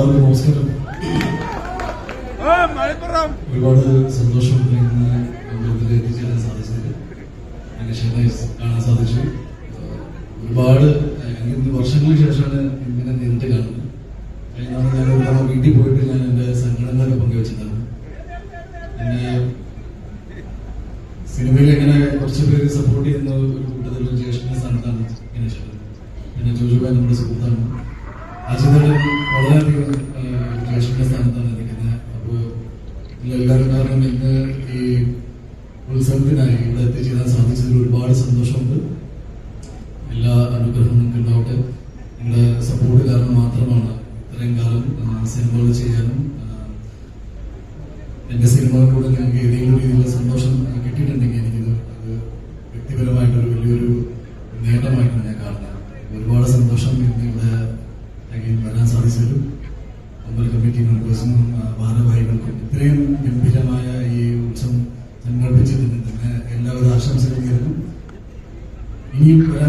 എല്ലാവർക്കും നമസ്കാരം. ഒരുപാട് സന്തോഷമുണ്ട് ഇന്ന് ഇതിൽ എത്തിച്ചേരാൻ സാധിച്ചത്. കാണാൻ സാധിച്ചു. ഒരുപാട് ഇന്ന് വർഷങ്ങൾക്ക് ശേഷമാണ് ഇങ്ങനെ നേരിട്ട് കാണുന്നത്. ഞാൻ വീട്ടിൽ പോയിട്ട് ഞാൻ എൻ്റെ സങ്കടങ്ങളൊക്കെ പങ്കുവെച്ചിട്ടുണ്ടായിരുന്നു. പിന്നെ സിനിമയിൽ എങ്ങനെ കുറച്ച് പേര് സപ്പോർട്ട് ചെയ്യുന്ന ഒരു കൂട്ടത്തിലുള്ള ജ്യേഷ്ഠന്റെ സ്ഥാനത്താണ് ഇങ്ങനെ പിന്നെ ജോജുബാൻ നമ്മുടെ സുഹൃത്താണ്. അച്ഛനോട് വളരെയധികം ജ്യേഷ്ഠന്റെ സ്ഥാനത്താണ് നിൽക്കുന്നത്. അപ്പോൾ എല്ലാവരും കാരണം ഇന്ന് ഈ ഉത്സവത്തിനായി ഇവിടെ എത്തിച്ചേരാൻ സാധിച്ചതിൽ ഒരുപാട് സന്തോഷമുണ്ട്. എല്ലാ അനുഗ്രഹവും നിങ്ങൾക്ക് ഉണ്ടാവട്ടെ. നിങ്ങളുടെ സപ്പോർട്ട് കാരണം മാത്രമാണ് ഇത്രയും കാലം സിനിമകൾ ചെയ്യാനും എൻ്റെ സിനിമകളിലൂടെ നിങ്ങൾക്ക് ഏതെങ്കിലും രീതിയിലുള്ള സന്തോഷം കിട്ടിയിട്ടുണ്ടെങ്കിൽ എനിക്കിത് അത് വ്യക്തിപരമായിട്ടൊരു വലിയൊരു നേട്ടമായിട്ടാണ് ഞാൻ കാണുന്നത്. ഒരുപാട് സന്തോഷം ഇവിടെ വരാൻ സാധിച്ചതിലും അമ്പല കമ്മിറ്റി മെമ്പേഴ്സിനും ഭാരവാഹികൾക്കും ഇത്രയും ഗംഭീരമായ ഈ ഉത്സവം സംഘടിപ്പിച്ചതിന് തന്നെ എല്ലാവരും ആശംസകൾ നേരുന്നു. ഇനിയും വരാൻ